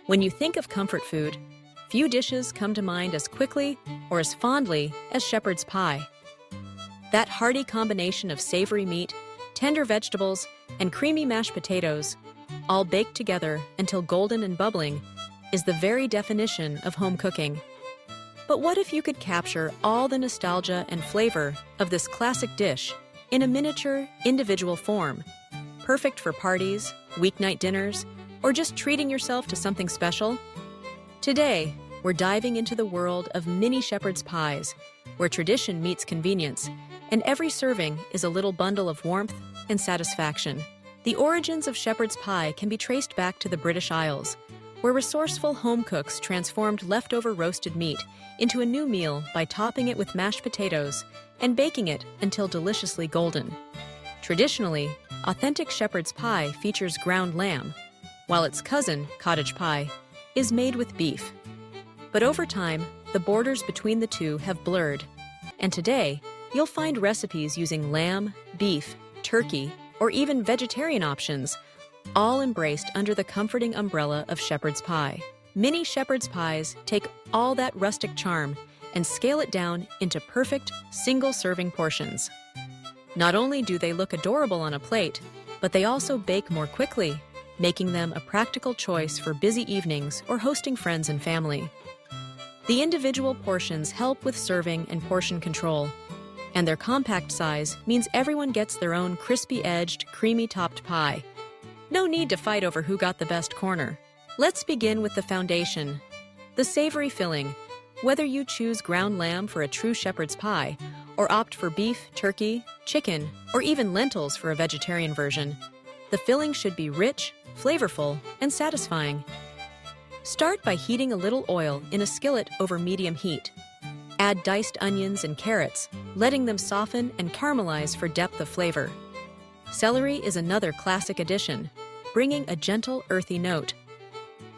When you think of comfort food, few dishes come to mind as quickly or as fondly as shepherd's pie. That hearty combination of savory meat, tender vegetables, and creamy mashed potatoes, all baked together until golden and bubbling, is the very definition of home cooking. But what if you could capture all the nostalgia and flavor of this classic dish in a miniature, individual form, perfect for parties, weeknight dinners, or just treating yourself to something special? Today, we're diving into the world of mini shepherd's pies, where tradition meets convenience, and every serving is a little bundle of warmth and satisfaction. The origins of shepherd's pie can be traced back to the British Isles, where resourceful home cooks transformed leftover roasted meat into a new meal by topping it with mashed potatoes and baking it until deliciously golden. Traditionally, authentic shepherd's pie features ground lamb, while its cousin, cottage pie, is made with beef. But over time, the borders between the two have blurred, and today, you'll find recipes using lamb, beef, turkey, or even vegetarian options, all embraced under the comforting umbrella of shepherd's pie. Mini shepherd's pies take all that rustic charm and scale it down into perfect, single-serving portions. Not only do they look adorable on a plate, but they also bake more quickly, making them a practical choice for busy evenings or hosting friends and family. The individual portions help with serving and portion control, and their compact size means everyone gets their own crispy-edged, creamy-topped pie. No need to fight over who got the best corner. Let's begin with the foundation, the savory filling. Whether you choose ground lamb for a true shepherd's pie, or opt for beef, turkey, chicken, or even lentils for a vegetarian version, the filling should be rich, flavorful, and satisfying. Start by heating a little oil in a skillet over medium heat. Add diced onions and carrots, letting them soften and caramelize for depth of flavor. Celery is another classic addition, bringing a gentle, earthy note.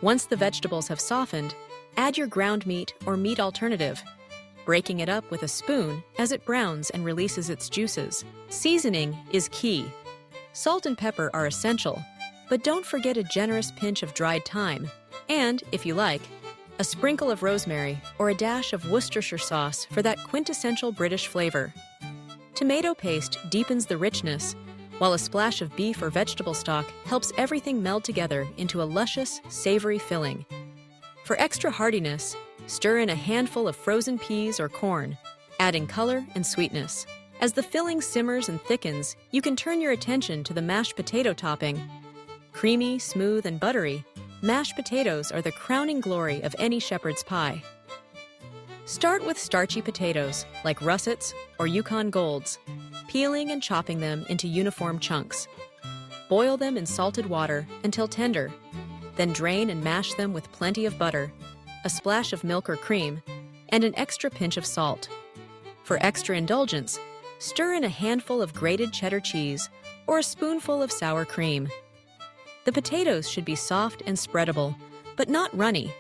Once the vegetables have softened, add your ground meat or meat alternative, breaking it up with a spoon as it browns and releases its juices. Seasoning is key. Salt and pepper are essential, but don't forget a generous pinch of dried thyme, and, if you like, a sprinkle of rosemary or a dash of Worcestershire sauce for that quintessential British flavor. Tomato paste deepens the richness, while a splash of beef or vegetable stock helps everything meld together into a luscious, savory filling. For extra heartiness, stir in a handful of frozen peas or corn, adding color and sweetness. As the filling simmers and thickens, you can turn your attention to the mashed potato topping. Creamy, smooth, and buttery, mashed potatoes are the crowning glory of any shepherd's pie. Start with starchy potatoes, like russets or Yukon Golds, peeling and chopping them into uniform chunks. Boil them in salted water until tender, then drain and mash them with plenty of butter, a splash of milk or cream, and an extra pinch of salt. For extra indulgence, stir in a handful of grated cheddar cheese or a spoonful of sour cream. The potatoes should be soft and spreadable, but not runny,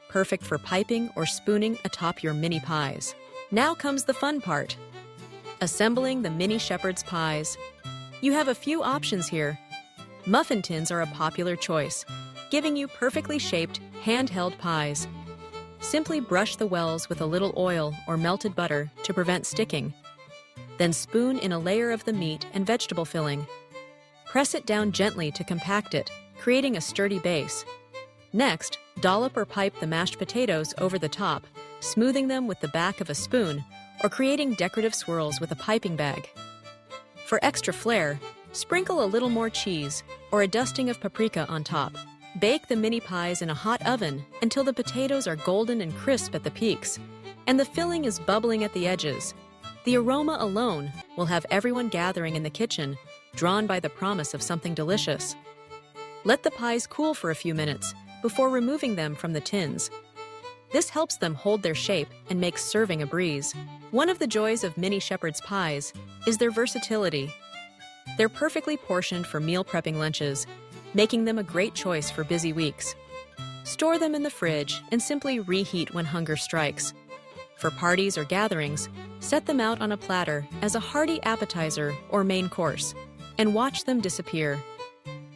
perfect for piping or spooning atop your mini pies. Now comes the fun part: assembling the mini shepherd's pies. You have a few options here. Muffin tins are a popular choice, giving you perfectly shaped, handheld pies. Simply brush the wells with a little oil or melted butter to prevent sticking. Then spoon in a layer of the meat and vegetable filling. Press it down gently to compact it, creating a sturdy base. Next, dollop or pipe the mashed potatoes over the top, smoothing them with the back of a spoon or creating decorative swirls with a piping bag. For extra flair, sprinkle a little more cheese or a dusting of paprika on top. Bake the mini pies in a hot oven until the potatoes are golden and crisp at the peaks, and the filling is bubbling at the edges. The aroma alone will have everyone gathering in the kitchen, drawn by the promise of something delicious. Let the pies cool for a few minutes before removing them from the tins. This helps them hold their shape and makes serving a breeze. One of the joys of mini shepherd's pies is their versatility. They're perfectly portioned for meal prepping lunches, making them a great choice for busy weeks. Store them in the fridge and simply reheat when hunger strikes. For parties or gatherings, set them out on a platter as a hearty appetizer or main course, and watch them disappear.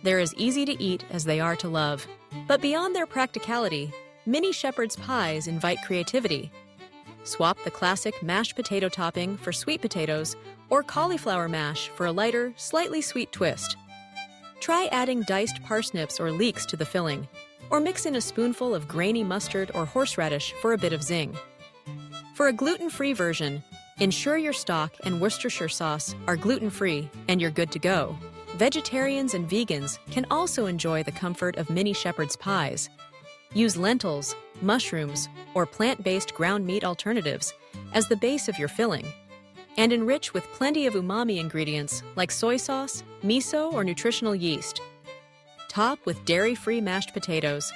They're as easy to eat as they are to love. But beyond their practicality, mini shepherd's pies invite creativity. Swap the classic mashed potato topping for sweet potatoes or cauliflower mash for a lighter, slightly sweet twist. Try adding diced parsnips or leeks to the filling, or mix in a spoonful of grainy mustard or horseradish for a bit of zing. For a gluten-free version, ensure your stock and Worcestershire sauce are gluten-free and you're good to go. Vegetarians and vegans can also enjoy the comfort of mini shepherd's pies. Use lentils, mushrooms, or plant-based ground meat alternatives as the base of your filling, and enrich with plenty of umami ingredients like soy sauce, miso, or nutritional yeast. Top with dairy-free mashed potatoes,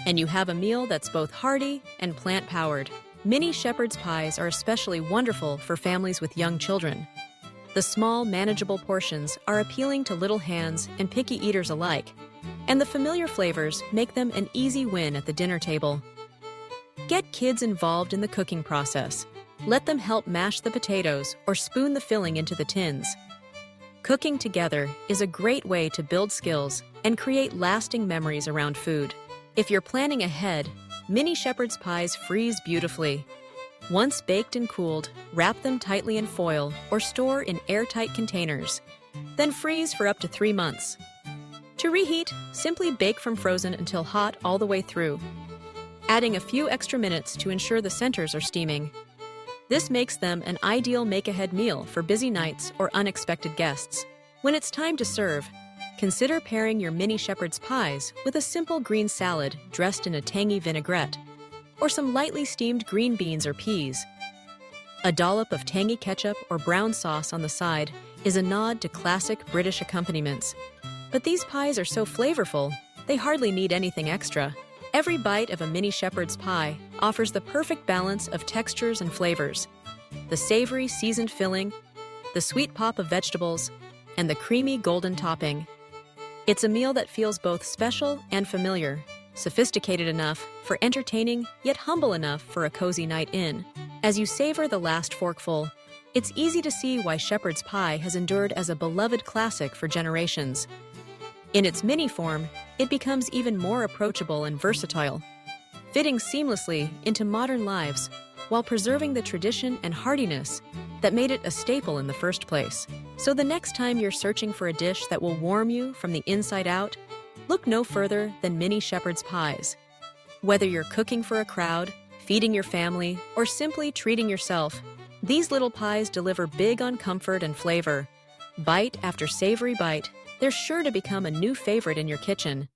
and you have a meal that's both hearty and plant-powered. Mini shepherd's pies are especially wonderful for families with young children. The small, manageable portions are appealing to little hands and picky eaters alike, and the familiar flavors make them an easy win at the dinner table. Get kids involved in the cooking process. Let them help mash the potatoes or spoon the filling into the tins. Cooking together is a great way to build skills and create lasting memories around food. If you're planning ahead, mini shepherd's pies freeze beautifully. Once baked and cooled, wrap them tightly in foil or store in airtight containers. Then freeze for up to 3 months. To reheat, simply bake from frozen until hot all the way through, adding a few extra minutes to ensure the centers are steaming. This makes them an ideal make-ahead meal for busy nights or unexpected guests. When it's time to serve, consider pairing your mini shepherd's pies with a simple green salad dressed in a tangy vinaigrette, or some lightly steamed green beans or peas. A dollop of tangy ketchup or brown sauce on the side is a nod to classic British accompaniments. But these pies are so flavorful, they hardly need anything extra. Every bite of a mini shepherd's pie offers the perfect balance of textures and flavors: the savory, seasoned filling, the sweet pop of vegetables, and the creamy golden topping. It's a meal that feels both special and familiar, sophisticated enough for entertaining, yet humble enough for a cozy night in. As you savor the last forkful, it's easy to see why shepherd's pie has endured as a beloved classic for generations. In its mini form, it becomes even more approachable and versatile, fitting seamlessly into modern lives while preserving the tradition and heartiness that made it a staple in the first place. So the next time you're searching for a dish that will warm you from the inside out, look no further than mini shepherd's pies. Whether you're cooking for a crowd, feeding your family, or simply treating yourself, these little pies deliver big on comfort and flavor. Bite after savory bite, they're sure to become a new favorite in your kitchen.